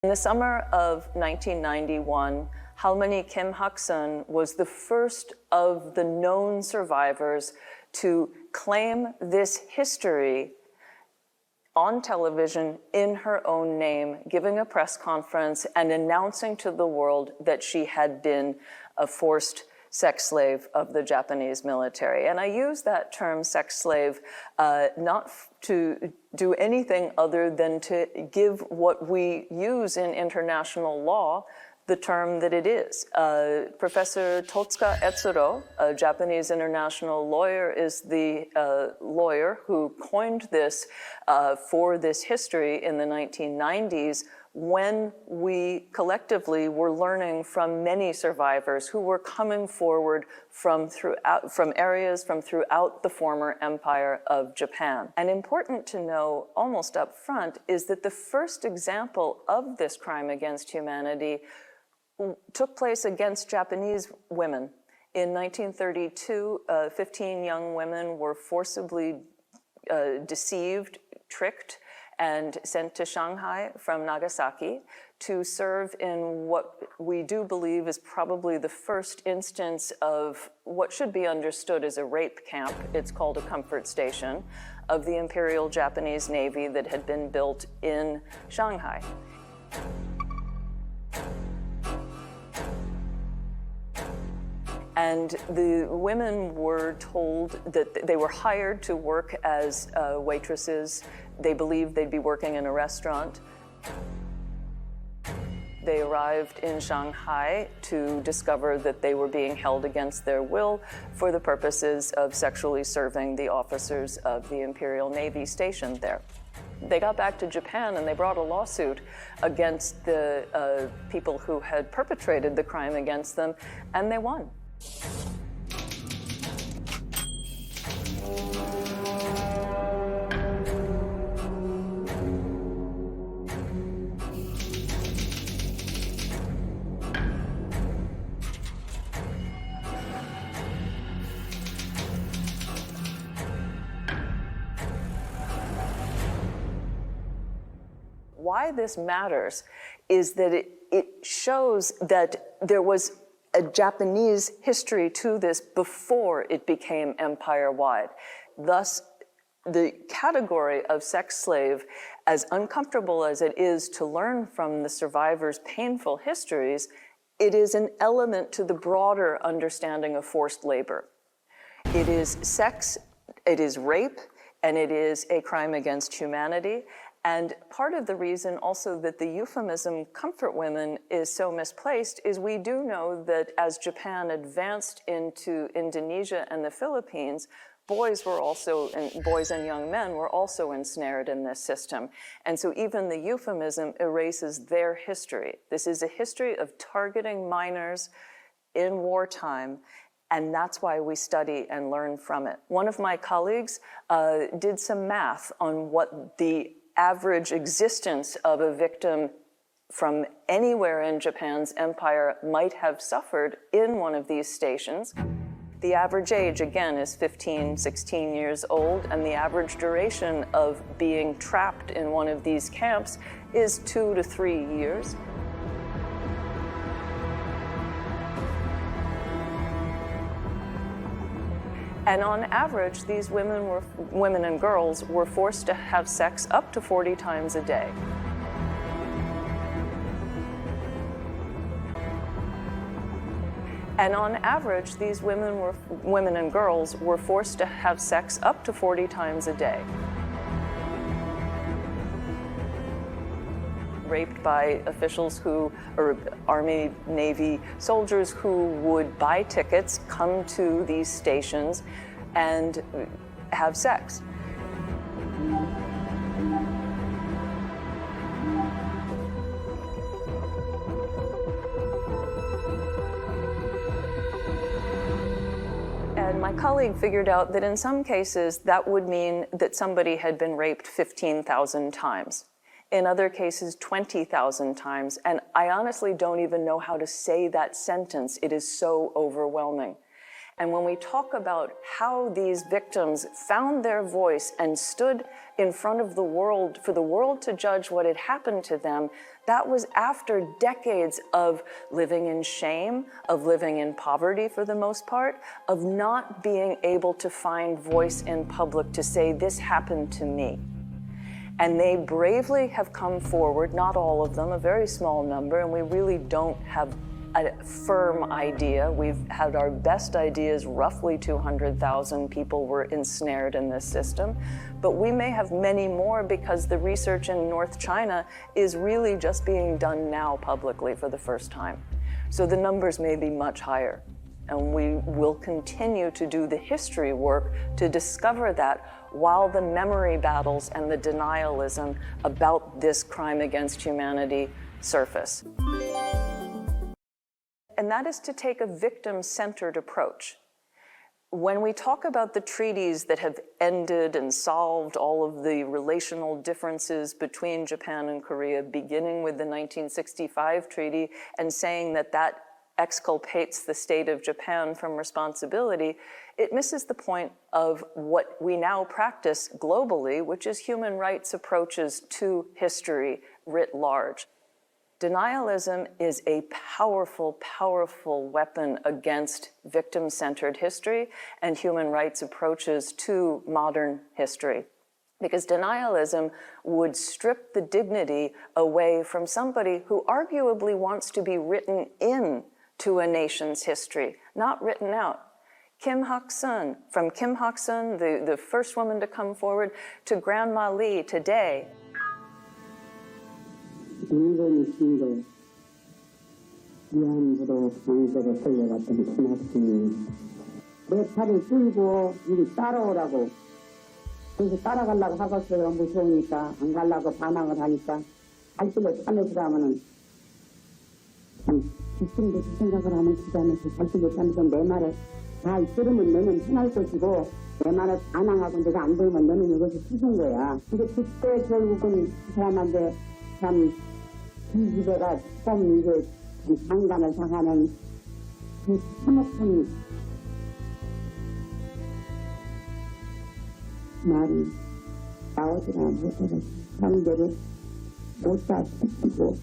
In the summer of 1991, Halmani Kim Hak-sun was the first of the known survivors to claim this history on television in her own name, giving a press conference and announcing to the world that she had been a forced sex slave of the Japanese military. And I use that term sex slave not to do anything other than to give what we use in international law the term that it is. Professor Totsuka Etsuro, a Japanese international lawyer, is the lawyer who coined this for this history in the 1990s, when we collectively were learning from many survivors who were coming forward from areas from throughout the former empire of Japan. And important to know almost up front is that the first example of this crime against humanity took place against Japanese women. In 1932, 15 young women were forcibly deceived, tricked, and sent to Shanghai from Nagasaki to serve in what we do believe is probably the first instance of what should be understood as a rape camp. It's called a comfort station of the Imperial Japanese Navy that had been built in Shanghai. And the women were told that they were hired to work as waitresses. They believed they'd be working in a restaurant. They arrived in Shanghai to discover that they were being held against their will for the purposes of sexually serving the officers of the Imperial Navy stationed there. They got back to Japan and they brought a lawsuit against the people who had perpetrated the crime against them, and they won. Why this matters is that it shows that there was a Japanese history to this before it became empire-wide. Thus, the category of sex slave, as uncomfortable as it is to learn from the survivors' painful histories, it is an element to the broader understanding of forced labor. It is sex, it is rape, and it is a crime against humanity. And part of the reason also that the euphemism comfort women is so misplaced is we do know that as Japan advanced into Indonesia and the Philippines, boys and young men were also ensnared in this system. And so even the euphemism erases their history. This is a history of targeting minors in wartime, and that's why we study and learn from it. One of my colleagues did some math on what the average existence of a victim from anywhere in Japan's empire might have suffered in one of these stations. The average age, again, is 15, 16 years old, and the average duration of being trapped in one of these camps is 2 to 3 years. And on average, these women and girls were forced to have sex up to 40 times a day. And on average, these women and girls were forced to have sex up to 40 times a day. Raped by officials or Army, Navy soldiers who would buy tickets, come to these stations, and have sex. And my colleague figured out that in some cases that would mean that somebody had been raped 15,000 times. In other cases, 20,000 times. And I honestly don't even know how to say that sentence. It is so overwhelming. And when we talk about how these victims found their voice and stood in front of the world for the world to judge what had happened to them, that was after decades of living in shame, of living in poverty for the most part, of not being able to find voice in public to say, this happened to me. And they bravely have come forward, not all of them, a very small number, and we really don't have a firm idea. We've had our best ideas, roughly 200,000 people were ensnared in this system, but we may have many more because the research in North China is really just being done now publicly for the first time. So the numbers may be much higher, and we will continue to do the history work to discover that while the memory battles and the denialism about this crime against humanity surface. And that is to take a victim-centered approach. When we talk about the treaties that have ended and solved all of the relational differences between Japan and Korea, beginning with the 1965 treaty and saying that that exculpates the state of Japan from responsibility, it misses the point of what we now practice globally, which is human rights approaches to history writ large. Denialism is a powerful, powerful weapon against victim-centered history and human rights approaches to modern history. Because denialism would strip the dignity away from somebody who arguably wants to be written in to a nation's history, not written out. Kim Hak-sun, from Kim Hak-sun, the first woman to come forward, to Grandma Lee today. 일본이 신도 위안부로 강제로 끌려갔던 김학순이 내 팔을 끌고 이리 따라오라고 그래서 따라가려고 하겠어요. 무서우니까 안 가려고 반항을 하니까 발길로 타면서 하면은 참 지금도 그 생각을 하면 기자면서 발길로 타면서 내 말에 다 들으면 너는 편할 것이고 내 말에 반항하고 내가 안 들으면 너는 이것이 죽은 거야. 근데 그때 결국은 그 사람한테 참 기집애가 좀 이제 장관을 당하는 그 참혹한 말이 나오지가 못하고 상대를 못다 싶고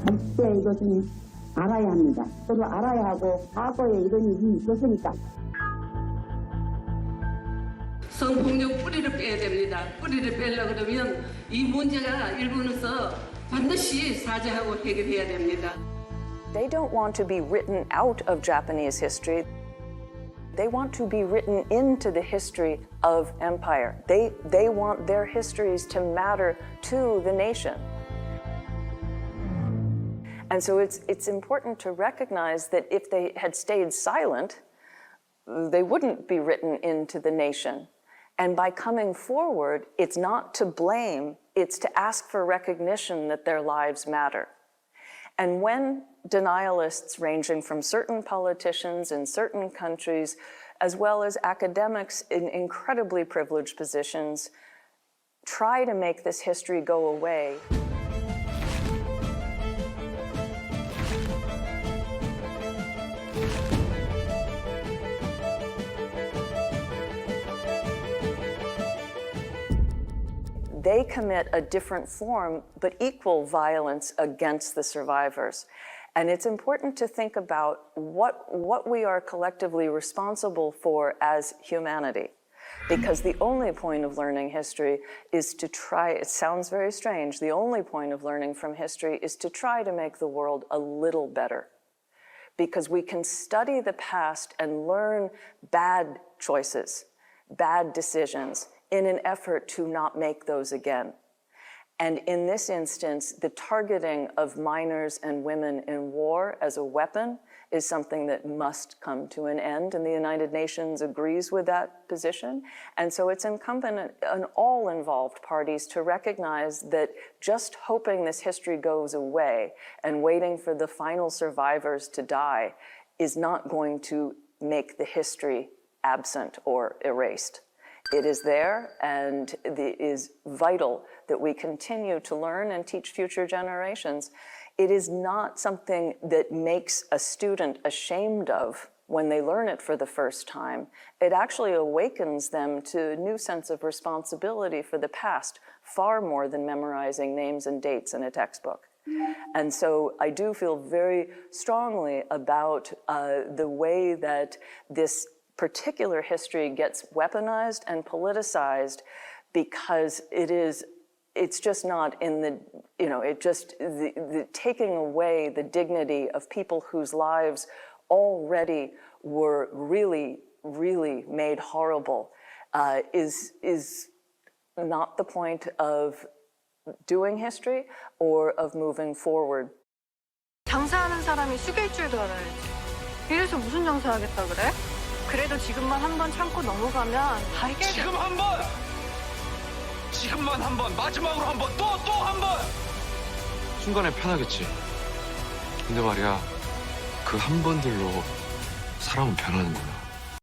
절대 이것은 알아야 합니다. 서로 알아야 하고 과거에 이런 일이 있었으니까. 성폭력 뿌리를 빼야 됩니다. 뿌리를 빼려고 그러면 이 문제가 일본에서 반드시 사죄하고 해결해야 됩니다. They don't want to be written out of Japanese history. They want to be written into the history of empire. They want their histories to matter to the nation. And so it's important to recognize that if they had stayed silent, they wouldn't be written into the nation. And by coming forward, it's not to blame, it's to ask for recognition that their lives matter. And when denialists ranging from certain politicians in certain countries, as well as academics in incredibly privileged positions, try to make this history go away, they commit a different form, but equal violence against the survivors. And it's important to think about what we are collectively responsible for as humanity. Because the only point of learning history is to try, it sounds very strange, the only point of learning from history is to try to make the world a little better. Because we can study the past and learn bad choices, bad decisions, in an effort to not make those again. And in this instance, the targeting of minors and women in war as a weapon is something that must come to an end, and the United Nations agrees with that position. And so it's incumbent on all involved parties to recognize that just hoping this history goes away and waiting for the final survivors to die is not going to make the history absent or erased. It is there, and it is vital that we continue to learn and teach future generations. It is not something that makes a student ashamed of when they learn it for the first time. It actually awakens them to a new sense of responsibility for the past, far more than memorizing names and dates in a textbook. And so I do feel very strongly about the way that this particular history gets weaponized and politicized, because it's just not in the, the taking away the dignity of people whose lives already were really, really made horrible is not the point of doing history or of moving forward. 장사하는 사람이 숙일 줄도 알아야지. 이래서 무슨 장사하겠다 그래? 그래도 지금만 한 번 참고 넘어가면 다 해결돼. 지금 한 번! 지금만 한 번, 마지막으로 한 번, 또 한 번! 순간에 편하겠지. 근데 말이야, 그 한 번들로 사람은 변하는 거야.